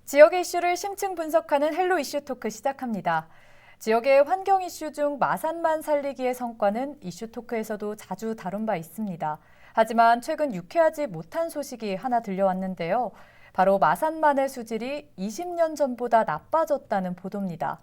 지역의 이슈를 심층 분석하는 헬로 이슈 토크 시작합니다. 지역의 환경 이슈 중 마산만 살리기의 성과는 이슈 토크에서도 자주 다룬 바 있습니다. 하지만 최근 유쾌하지 못한 소식이 하나 들려왔는데요. 바로 마산만의 수질이 20년 전보다 나빠졌다는 보도입니다.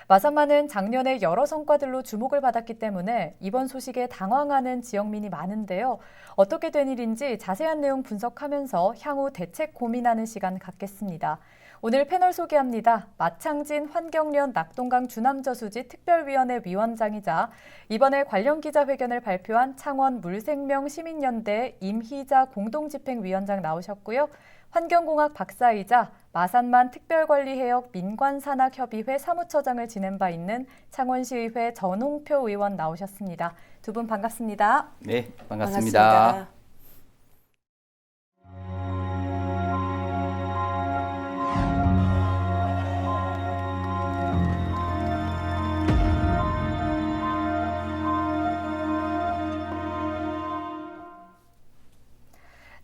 마산만은 작년에 여러 성과들로 주목을 받았기 때문에 이번 소식에 당황하는 지역민이 많은데요. 어떻게 된 일인지 자세한 내용 분석하면서 향후 대책 고민하는 시간 갖겠습니다. 오늘 패널 소개합니다. 마창진 환경련 낙동강 주남저수지 특별위원회 위원장이자 이번에 관련 기자회견을 발표한 창원 물생명 시민연대 임희자 공동집행위원장 나오셨고요. 환경공학 박사이자 마산만 특별관리해역 민관산악협의회 사무처장을 지낸 바 있는 창원시의회 전홍표 의원 나오셨습니다. 두 분 반갑습니다. 네, 반갑습니다.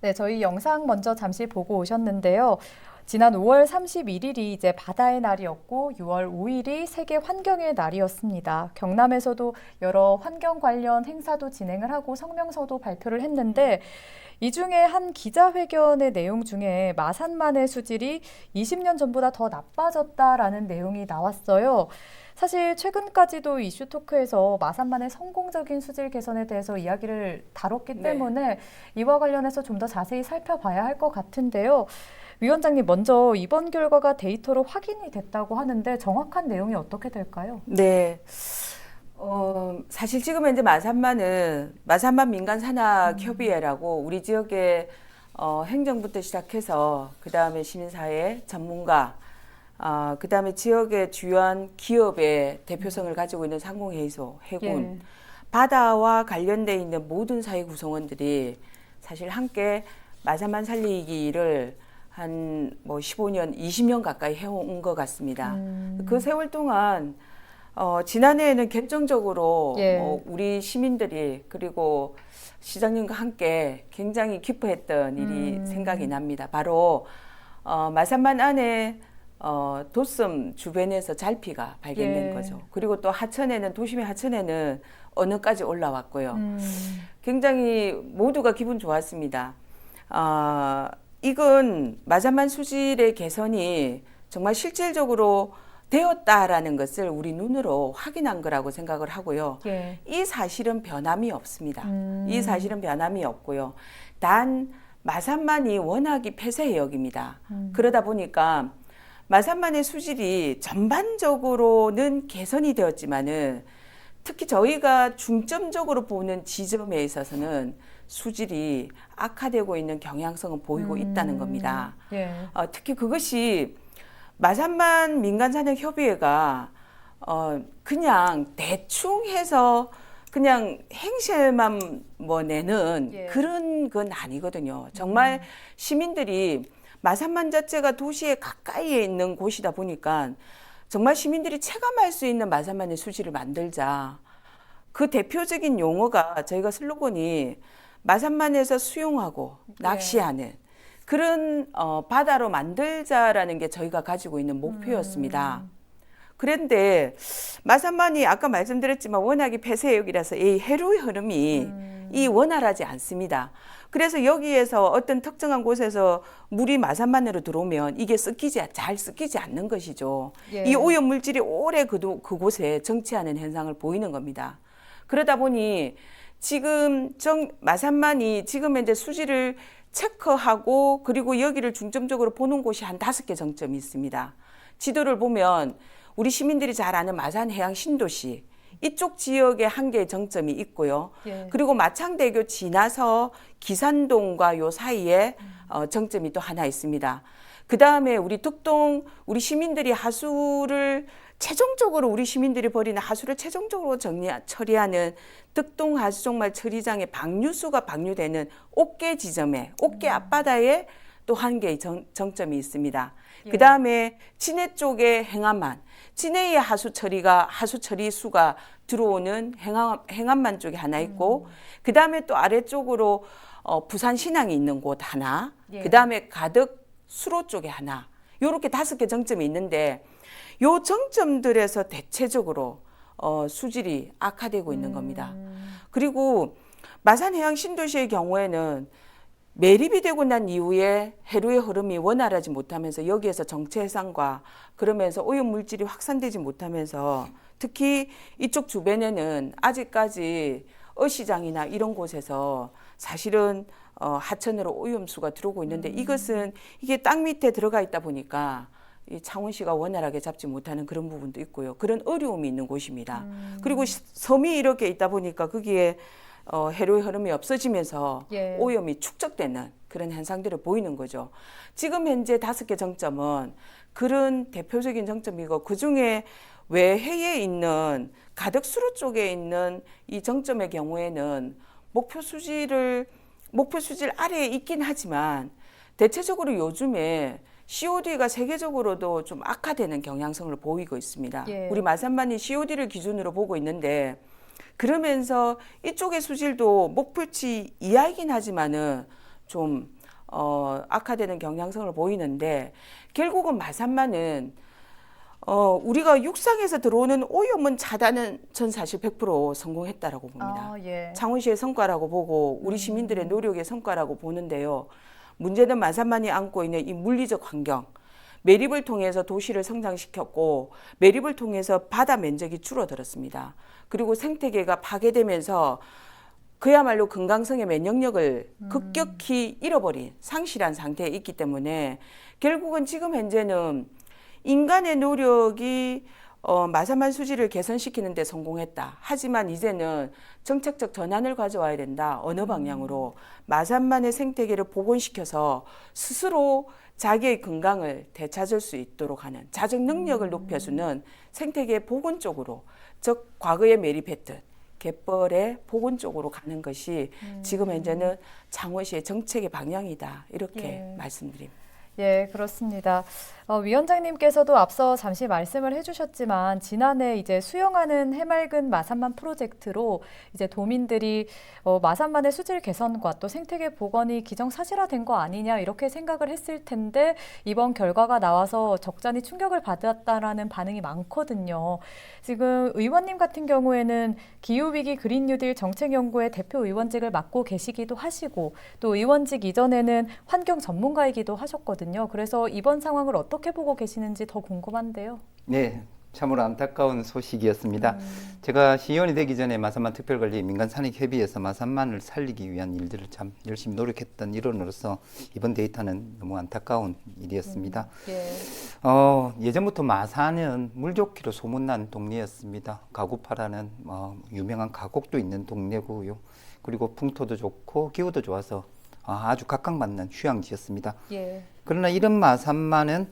네, 저희 영상 먼저 잠시 보고 오셨는데요. 지난 5월 31일이 이제 바다의 날이었고 6월 5일이 세계 환경의 날이었습니다. 경남에서도 여러 환경 관련 행사도 진행을 하고 성명서도 발표를 했는데 이 중에 한 기자회견의 내용 중에 마산만의 수질이 20년 전보다 더 나빠졌다라는 내용이 나왔어요. 사실 최근까지도 이슈 토크에서 마산만의 성공적인 수질 개선에 대해서 이야기를 다뤘기 때문에 이와 관련해서 좀 더 자세히 살펴봐야 할 것 같은데요. 위원장님, 먼저 이번 결과가 데이터로 확인이 됐다고 하는데 정확한 내용이 어떻게 될까요? 네. 사실 지금 현재 마산만은 마산만 민간산악협의회라고 우리 지역의 행정부터 시작해서 그 다음에 시민사회, 전문가, 그 다음에 지역의 주요한 기업의 대표성을 가지고 있는 상공회의소, 해군, 바다와 관련돼 있는 모든 사회 구성원들이 사실 함께 마산만 살리기를 한 15년, 20년 가까이 해온 것 같습니다. 그 세월 동안 지난해에는 결정적으로 우리 시민들이 그리고 시장님과 함께 굉장히 기뻐했던 일이 생각이 납니다. 바로 마산만 안에 도섬 주변에서 잘피가 발견된 거죠. 그리고 또 하천에는 도심의 하천에는 언어까지 올라왔고요. 굉장히 모두가 기분 좋았습니다. 이건 마산만 수질의 개선이 정말 실질적으로 되었다라는 것을 우리 눈으로 확인한 거라고 생각을 하고요. 이 사실은 변함이 없습니다. 이 사실은 변함이 없고요. 단 마산만이 워낙이 폐쇄해역입니다. 그러다 보니까 마산만의 수질이 전반적으로는 개선이 되었지만은 특히 저희가 중점적으로 보는 지점에 있어서는 수질이 악화되고 있는 경향성은 보이고 있다는 겁니다. 특히 그것이 마산만 민간산역협의회가 그냥 대충 해서 그냥 행실만 내는 그런 건 아니거든요. 정말 시민들이 마산만 자체가 도시에 가까이에 있는 곳이다 보니까 정말 시민들이 체감할 수 있는 마산만의 수질을 만들자. 그 대표적인 용어가 저희가 슬로건이 마산만에서 수용하고 낚시하는 그런 바다로 만들자라는 게 저희가 가지고 있는 목표였습니다. 그런데 마산만이 아까 말씀드렸지만 워낙에 폐쇄역이라서 이 해류의 흐름이 이 원활하지 않습니다. 그래서 여기에서 어떤 특정한 곳에서 물이 마산만으로 들어오면 이게 잘 섞이지 않는 것이죠. 이 오염 물질이 오래 그곳에 정치하는 현상을 보이는 겁니다. 그러다 보니 지금 마산만이 지금 현재 수질을 체크하고 그리고 여기를 중점적으로 보는 곳이 한 5개 정점이 있습니다. 지도를 보면 우리 시민들이 잘 아는 마산해양 신도시 이쪽 지역에 한 개의 정점이 있고요. 그리고 마창대교 지나서 기산동과 요 사이에 정점이 또 하나 있습니다. 그 다음에 우리 득동 우리 시민들이 하수를 최종적으로 우리 시민들이 버리는 하수를 최종적으로 처리하는 득동 하수종말 처리장의 방류수가 방류되는 옥계 지점에 옥계 앞바다에 또 한 개의 정점이 있습니다. 그 다음에 진해 쪽에 행암만, 진해의 하수 처리 수가 들어오는 행암만 쪽에 하나 있고, 그 다음에 또 아래쪽으로 부산 신항이 있는 곳 하나, 그 다음에 가덕 수로 쪽에 하나. 요렇게 5개 정점이 있는데 요 정점들에서 대체적으로 수질이 악화되고 있는 겁니다. 그리고 마산해양 신도시의 경우에는 매립이 되고 난 이후에 해류의 흐름이 원활하지 못하면서 여기에서 정체 해상과 그러면서 오염 물질이 확산되지 못하면서 특히 이쪽 주변에는 아직까지 어시장이나 이런 곳에서 사실은 하천으로 오염수가 들어오고 있는데 이것은 이게 땅 밑에 들어가 있다 보니까 이 창원시가 원활하게 잡지 못하는 그런 부분도 있고요. 그런 어려움이 있는 곳입니다. 그리고 섬이 이렇게 있다 보니까 거기에 해류의 흐름이 없어지면서 예. 오염이 축적되는 그런 현상들을 보이는 거죠. 지금 현재 5개 정점은 그런 대표적인 정점이고 그중에 외해에 있는 가덕수로 쪽에 있는 이 정점의 경우에는 목표 수질 아래에 있긴 하지만 대체적으로 요즘에 COD가 세계적으로도 좀 악화되는 경향성을 보이고 있습니다. 예. 우리 마산만이 COD를 기준으로 보고 있는데 그러면서 이쪽의 수질도 목표치 이하이긴 하지만은 좀 악화되는 경향성을 보이는데 결국은 마산만은 우리가 육상에서 들어오는 오염은 차단은 전 사실 100% 성공했다라고 봅니다. 예. 창원시의 성과라고 보고 우리 시민들의 노력의 성과라고 보는데요. 문제는 마산만이 안고 있는 이 물리적 환경, 매립을 통해서 도시를 성장시켰고 매립을 통해서 바다 면적이 줄어들었습니다. 그리고 생태계가 파괴되면서 그야말로 건강성의 면역력을 급격히 잃어버린 상실한 상태에 있기 때문에 결국은 지금 현재는 인간의 노력이 마산만 수질을 개선시키는 데 성공했다. 하지만 이제는 정책적 전환을 가져와야 된다. 어느 방향으로 마산만의 생태계를 복원시켜서 스스로 자기의 건강을 되찾을 수 있도록 하는 자정 능력을 높여주는 생태계 복원 쪽으로, 즉 과거에 매립했던 갯벌의 복원 쪽으로 가는 것이 지금 현재는 창원시의 정책의 방향이다. 이렇게 말씀드립니다. 예, 그렇습니다. 위원장님께서도 앞서 잠시 말씀을 해주셨지만 지난해 이제 수영하는 해맑은 마산만 프로젝트로 이제 도민들이 마산만의 수질 개선과 또 생태계 복원이 기정사실화된 거 아니냐 이렇게 생각을 했을 텐데 이번 결과가 나와서 적잖이 충격을 받았다라는 반응이 많거든요. 지금 의원님 같은 경우에는 기후위기 그린뉴딜 정책연구의 대표 의원직을 맡고 계시기도 하시고 또 의원직 이전에는 환경 전문가이기도 하셨거든요. 그래서 이번 상황을 어떻게 보고 계시는지 더 궁금한데요. 네, 참으로 안타까운 소식이었습니다. 제가 시의원이 되기 전에 마산만 특별관리 민간산익협의회에서 마산만을 살리기 위한 일들을 참 열심히 노력했던 일원으로서 이번 데이터는 너무 안타까운 일이었습니다. 예전부터 마산은 물 좋기로 소문난 동네였습니다. 가구파라는 유명한 가곡도 있는 동네고요. 그리고 풍토도 좋고 기후도 좋아서 아주 각광받는 휴양지였습니다. 그러나 이런 마산만은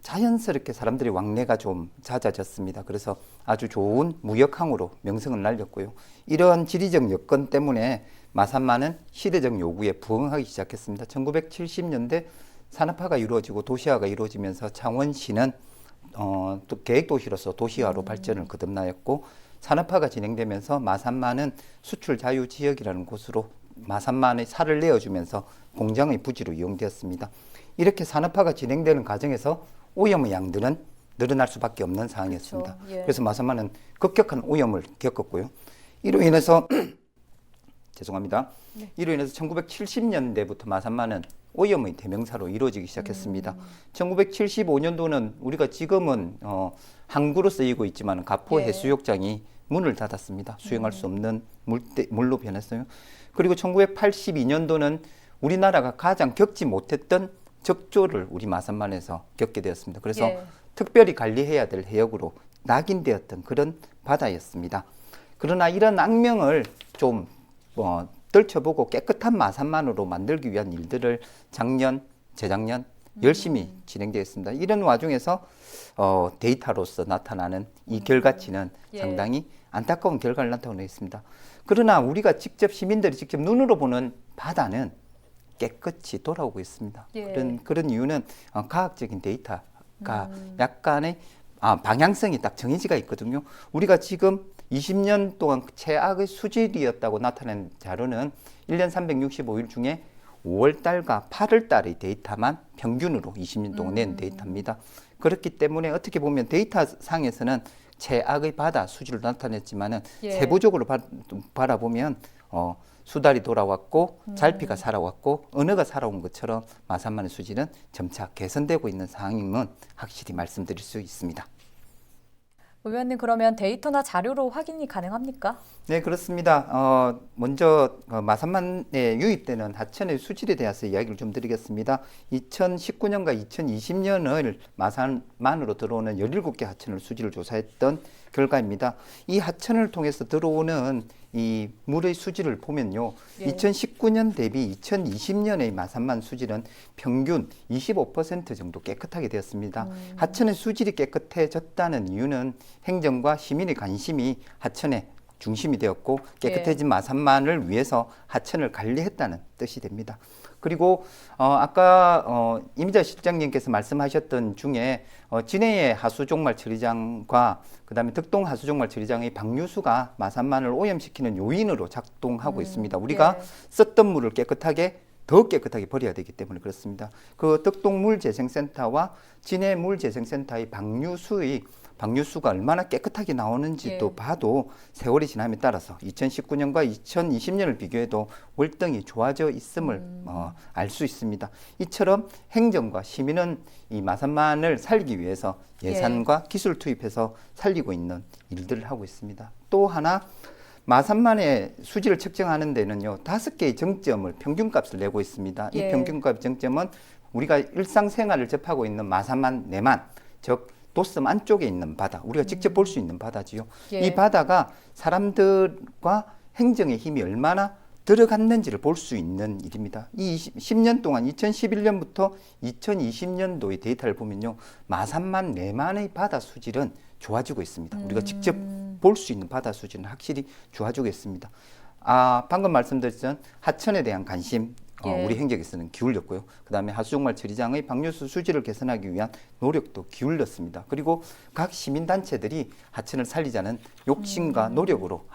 자연스럽게 사람들이 왕래가 좀 잦아졌습니다. 그래서 아주 좋은 무역항으로 명성을 날렸고요. 이러한 지리적 여건 때문에 마산만은 시대적 요구에 부응하기 시작했습니다. 1970년대 산업화가 이루어지고 도시화가 이루어지면서 창원시는 또 계획도시로서 도시화로 발전을 거듭나였고 산업화가 진행되면서 마산만은 수출 자유 지역이라는 곳으로 마산만의 살을 내어주면서 공장의 부지로 이용되었습니다. 이렇게 산업화가 진행되는 과정에서 오염의 양들은 늘어날 수밖에 없는 상황이었습니다. 그렇죠. 그래서 마산만은 급격한 오염을 겪었고요. 이로 인해서 죄송합니다. 이로 인해서 1970년대부터 마산만은 오염의 대명사로 이루어지기 시작했습니다. 1975년도는 우리가 지금은 항구로 쓰이고 있지만 가포 해수욕장이 문을 닫았습니다. 수영할 수 없는 물로 변했어요. 그리고 1982년도는 우리나라가 가장 겪지 못했던 적조를 우리 마산만에서 겪게 되었습니다. 그래서 특별히 관리해야 될 해역으로 낙인되었던 그런 바다였습니다. 그러나 이런 악명을 좀 떨쳐보고 깨끗한 마산만으로 만들기 위한 일들을 작년, 재작년 열심히 진행되었습니다. 이런 와중에서 데이터로서 나타나는 이 결과치는 상당히 안타까운 결과를 나타내고 있습니다. 그러나 우리가 직접 시민들이 직접 눈으로 보는 바다는 깨끗이 돌아오고 있습니다. 그런 이유는 과학적인 데이터가 약간의 방향성이 딱 정해지가 있거든요. 우리가 지금 20년 동안 최악의 수질이었다고 나타낸 자료는 1년 365일 중에 5월 달과 8월 달의 데이터만 평균으로 20년 동안 낸 데이터입니다. 그렇기 때문에 어떻게 보면 데이터 상에서는 최악의 바다 수질을 나타냈지만은 세부적으로 바라보면 수달이 돌아왔고 잘피가 살아왔고 언어가 살아온 것처럼 마산만의 수질은 점차 개선되고 있는 상황임은 확실히 말씀드릴 수 있습니다. 의원님, 그러면 데이터나 자료로 확인이 가능합니까? 네, 그렇습니다. 먼저 마산만에 유입되는 하천의 수질에 대해서 이야기를 좀 드리겠습니다. 2019년과 2020년을 마산만으로 들어오는 17개 하천을 수질을 조사했던 결과입니다. 이 하천을 통해서 들어오는 이 물의 수질을 보면요. 2019년 대비 2020년의 마산만 수질은 평균 25% 정도 깨끗하게 되었습니다. 하천의 수질이 깨끗해졌다는 이유는 행정과 시민의 관심이 하천에 중심이 되었고 깨끗해진 마산만을 위해서 하천을 관리했다는 뜻이 됩니다. 그리고 아까 이미자 실장님께서 말씀하셨던 중에 진해의 하수종말 처리장과 그다음에 덕동 하수종말 처리장의 방류수가 마산만을 오염시키는 요인으로 작동하고 있습니다. 우리가 썼던 물을 더 깨끗하게 버려야 되기 때문에 그렇습니다. 그 덕동물재생센터와 진해물재생센터의 방류수가 얼마나 깨끗하게 나오는지도 봐도 세월이 지남에 따라서 2019년과 2020년을 비교해도 월등히 좋아져 있음을 알 수 있습니다. 이처럼 행정과 시민은 이 마산만을 살기 위해서 예산과 기술 투입해서 살리고 있는 일들을 하고 있습니다. 또 하나 마산만의 수질을 측정하는 데는요 5개의 정점을 평균값을 내고 있습니다. 이 평균값 정점은 우리가 일상생활을 접하고 있는 마산만 내만, 즉 도섬 안쪽에 있는 바다, 우리가 직접 볼 수 있는 바다지요. 이 바다가 사람들과 행정의 힘이 얼마나 들어갔는지를 볼 수 있는 일입니다. 이 10년 동안 2011년부터 2020년도의 데이터를 보면요. 마산만 내만의 바다 수질은 좋아지고 있습니다. 우리가 직접 볼 수 있는 바다 수질은 확실히 좋아지고 있습니다. 방금 말씀드렸던 하천에 대한 관심, 우리 행정에서는 기울였고요. 그다음에 하수종말 처리장의 방류수 수질을 개선하기 위한 노력도 기울였습니다. 그리고 각 시민단체들이 하천을 살리자는 욕심과 노력으로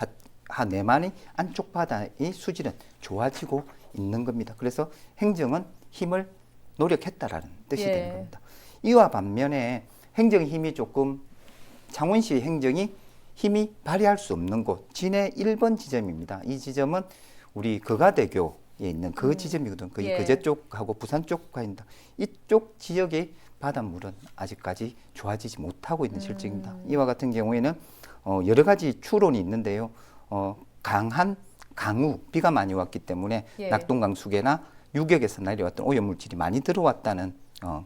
내만의 안쪽 바다의 수질은 좋아지고 있는 겁니다. 그래서 행정은 힘을 노력했다라는 뜻이 되는 겁니다. 이와 반면에 행정의 힘이 조금 창원시 행정이 힘이 발휘할 수 없는 곳 진해 1번 지점입니다. 이 지점은 우리 거가대교에 있는 그 지점이거든. 거의 거제 쪽하고 부산 쪽과 있다. 이쪽 지역의 바닷물은 아직까지 좋아지지 못하고 있는 실정입니다. 이와 같은 경우에는 여러 가지 추론이 있는데요. 강한 강우, 비가 많이 왔기 때문에 낙동강수계나 유격에서 내려왔던 오염물질이 많이 들어왔다는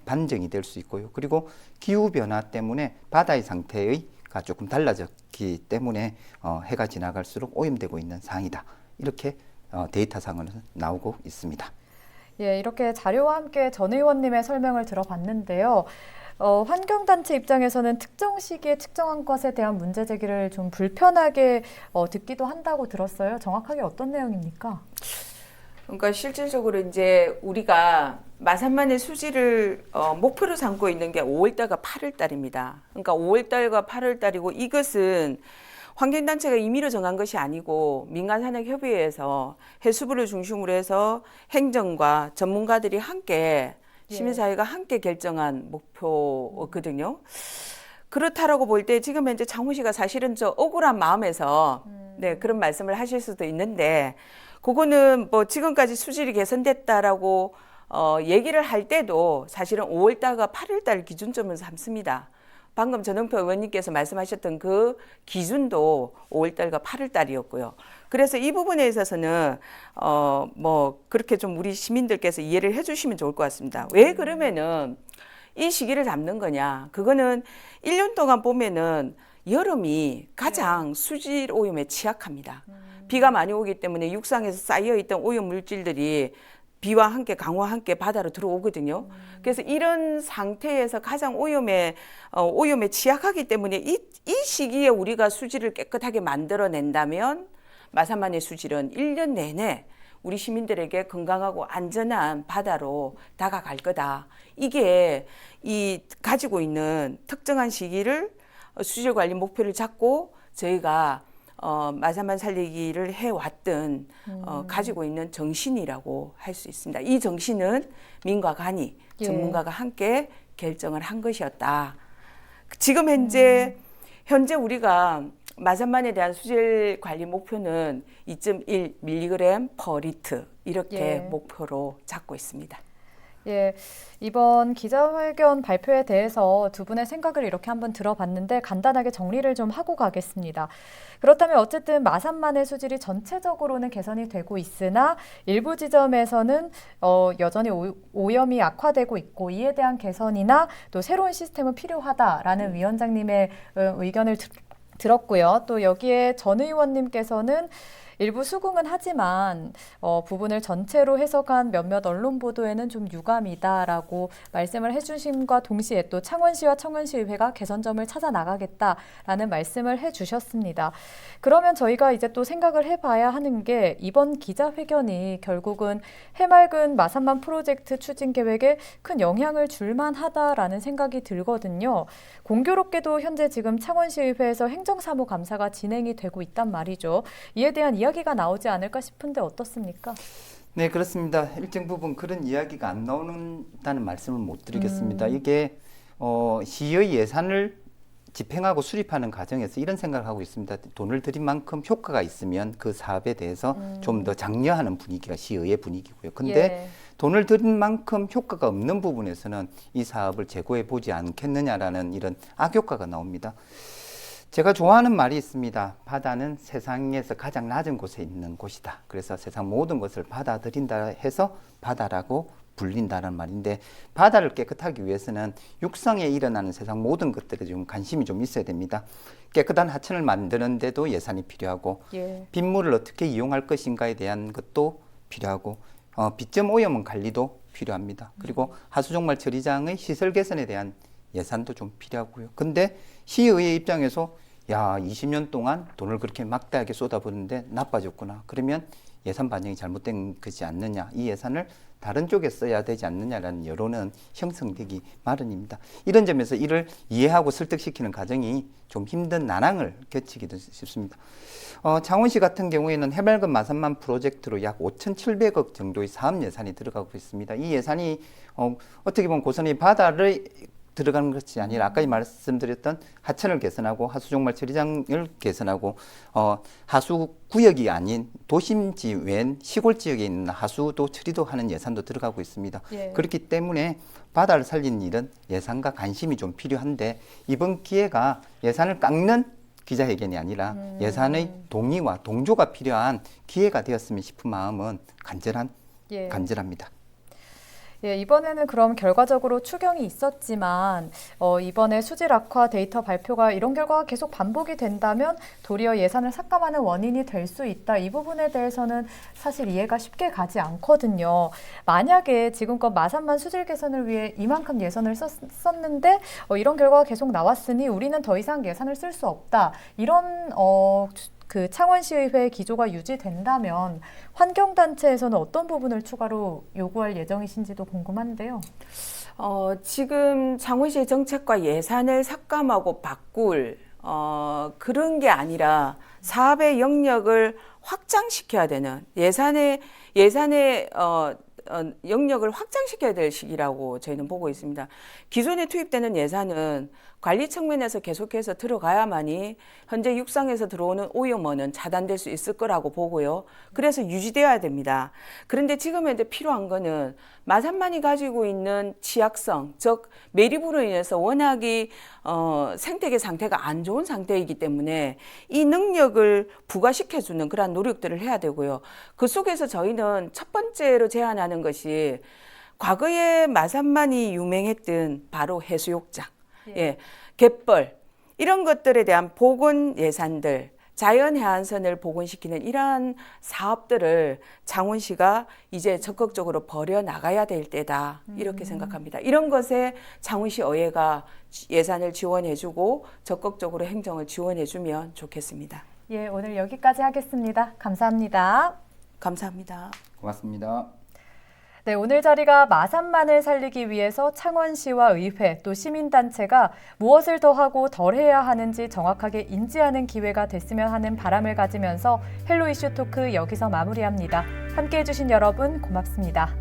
반증이 될 수 있고요. 그리고 기후변화 때문에 바다의 상태가 조금 달라졌기 때문에 해가 지나갈수록 오염되고 있는 상황이다. 이렇게 데이터상으로는 나오고 있습니다. 예, 이렇게 자료와 함께 전 의원님의 설명을 들어봤는데요. 환경단체 입장에서는 특정 시기에 측정한 것에 대한 문제 제기를 좀 불편하게 듣기도 한다고 들었어요. 정확하게 어떤 내용입니까? 그러니까 실질적으로 이제 우리가 마산만의 수질을 목표로 삼고 있는 게 5월달과 8월달입니다. 그러니까 5월달과 8월달이고 이것은 환경단체가 임의로 정한 것이 아니고 민간산업협의회에서 해수부를 중심으로 해서 행정과 전문가들이 함께 시민사회가 함께 결정한 목표거든요. 그렇다라고 볼 때 지금 현재 창원시가 사실은 저 억울한 마음에서 그런 말씀을 하실 수도 있는데 그거는 뭐 지금까지 수질이 개선됐다라고 얘기를 할 때도 사실은 5월달과 8월달 기준점을 삼습니다. 방금 전영표 의원님께서 말씀하셨던 그 기준도 5월달과 8월달이었고요. 그래서 이 부분에 있어서는 뭐 그렇게 좀 우리 시민들께서 이해를 해주시면 좋을 것 같습니다. 왜 그러면은 이 시기를 잡는 거냐? 그거는 1년 동안 보면은 여름이 가장 수질 오염에 취약합니다. 비가 많이 오기 때문에 육상에서 쌓여있던 오염 물질들이 비와 함께 강우와 함께 바다로 들어오거든요. 그래서 이런 상태에서 가장 오염에 취약하기 때문에 이 시기에 우리가 수질을 깨끗하게 만들어낸다면 마산만의 수질은 1년 내내 우리 시민들에게 건강하고 안전한 바다로 다가갈 거다. 이게 이 가지고 있는 특정한 시기를 수질 관리 목표를 잡고 저희가 마산만 살리기를 해왔던 가지고 있는 정신이라고 할 수 있습니다. 이 정신은 민과 관이 전문가가 함께 결정을 한 것이었다. 지금 현재 우리가 마산만에 대한 수질 관리 목표는 2.1mg per 리터 이렇게 목표로 잡고 있습니다. 예, 이번 기자회견 발표에 대해서 두 분의 생각을 이렇게 한번 들어봤는데 간단하게 정리를 좀 하고 가겠습니다. 그렇다면 어쨌든 마산만의 수질이 전체적으로는 개선이 되고 있으나 일부 지점에서는 여전히 오염이 악화되고 있고 이에 대한 개선이나 또 새로운 시스템은 필요하다라는 위원장님의 의견을 들었고요. 또 여기에 전 의원님께서는 일부 수긍은 하지만 부분을 전체로 해석한 몇몇 언론 보도에는 좀 유감이다라고 말씀을 해주심과 동시에 또 창원시와 청원시의회가 개선점을 찾아 나가겠다라는 말씀을 해주셨습니다. 그러면 저희가 이제 또 생각을 해봐야 하는 게 이번 기자회견이 결국은 해맑은 마산만 프로젝트 추진 계획에 큰 영향을 줄 만하다라는 생각이 들거든요. 공교롭게도 현재 지금 창원시의회에서 행정사무감사가 진행이 되고 있단 말이죠. 이에 대한 이야기가 나오지 않을까 싶은데 어떻습니까? 네, 그렇습니다. 일정 부분 그런 이야기가 안 나오는다는 말씀을 못 드리겠습니다. 이게 시의 예산을 집행하고 수립하는 과정에서 이런 생각을 하고 있습니다. 돈을 들인 만큼 효과가 있으면 그 사업에 대해서 좀 더 장려하는 분위기가 시의회 분위기고요. 근데 돈을 들인 만큼 효과가 없는 부분에서는 이 사업을 재고해 보지 않겠느냐라는 이런 악효과가 나옵니다. 제가 좋아하는 말이 있습니다. 바다는 세상에서 가장 낮은 곳에 있는 곳이다. 그래서 세상 모든 것을 받아들인다 해서 바다라고 불린다는 말인데, 바다를 깨끗하기 위해서는 육상에 일어나는 세상 모든 것들에 좀 관심이 좀 있어야 됩니다. 깨끗한 하천을 만드는데도 예산이 필요하고 빗물을 어떻게 이용할 것인가에 대한 것도 필요하고 빗점 오염원 관리도 필요합니다. 그리고 하수종말 처리장의 시설 개선에 대한 예산도 좀 필요하고요. 근데 시의회 입장에서 20년 동안 돈을 그렇게 막대하게 쏟아부었는데 나빠졌구나. 그러면 예산 반영이 잘못된 것이 않느냐. 이 예산을 다른 쪽에 써야 되지 않느냐라는 여론은 형성되기 마련입니다. 이런 점에서 이를 이해하고 설득시키는 과정이 좀 힘든 난항을 겪기도 쉽습니다. 창원시 같은 경우에는 해맑은 마산만 프로젝트로 약 5,700억 정도의 사업 예산이 들어가고 있습니다. 이 예산이 어떻게 보면 고선이 바다를 들어가는 것이 아니라 아까 말씀드렸던 하천을 개선하고 하수종말 처리장을 개선하고 하수 구역이 아닌 도심지 외엔 시골 지역에 있는 하수도 처리도 하는 예산도 들어가고 있습니다. 그렇기 때문에 바다를 살리는 일은 예산과 관심이 좀 필요한데 이번 기회가 예산을 깎는 기자회견이 아니라 예산의 동의와 동조가 필요한 기회가 되었으면 싶은 마음은 간절합니다. 예, 이번에는 그럼 결과적으로 추경이 있었지만 이번에 수질 악화 데이터 발표가 이런 결과가 계속 반복이 된다면 도리어 예산을 삭감하는 원인이 될 수 있다. 이 부분에 대해서는 사실 이해가 쉽게 가지 않거든요. 만약에 지금껏 마산만 수질 개선을 위해 이만큼 예산을 썼는데 이런 결과가 계속 나왔으니 우리는 더 이상 예산을 쓸 수 없다. 이런 그 창원시의회 기조가 유지된다면 환경단체에서는 어떤 부분을 추가로 요구할 예정이신지도 궁금한데요. 지금 창원시의 정책과 예산을 삭감하고 바꿀 그런 게 아니라 사업의 영역을 확장시켜야 되는 예산의 영역을 확장시켜야 될 시기라고 저희는 보고 있습니다. 기존에 투입되는 예산은 관리 측면에서 계속해서 들어가야만이 현재 육상에서 들어오는 오염원은 차단될 수 있을 거라고 보고요. 그래서 유지되어야 됩니다. 그런데 지금 현재 필요한 거는 마산만이 가지고 있는 취약성, 즉 매립으로 인해서 워낙이 생태계 상태가 안 좋은 상태이기 때문에 이 능력을 부과시켜주는 그런 노력들을 해야 되고요. 그 속에서 저희는 첫 번째로 제안하는 것이 과거에 마산만이 유명했던 바로 해수욕장, 갯벌 이런 것들에 대한 복원 예산들, 자연해안선을 복원시키는 이러한 사업들을 창원시가 이제 적극적으로 벌여나가야 될 때다 이렇게 생각합니다. 이런 것에 창원시 의회가 예산을 지원해주고 적극적으로 행정을 지원해주면 좋겠습니다. 예, 오늘 여기까지 하겠습니다. 감사합니다. 감사합니다. 고맙습니다. 네, 오늘 자리가 마산만을 살리기 위해서 창원시와 의회 또 시민단체가 무엇을 더 하고 덜 해야 하는지 정확하게 인지하는 기회가 됐으면 하는 바람을 가지면서 헬로 이슈 토크 여기서 마무리합니다. 함께해 주신 여러분 고맙습니다.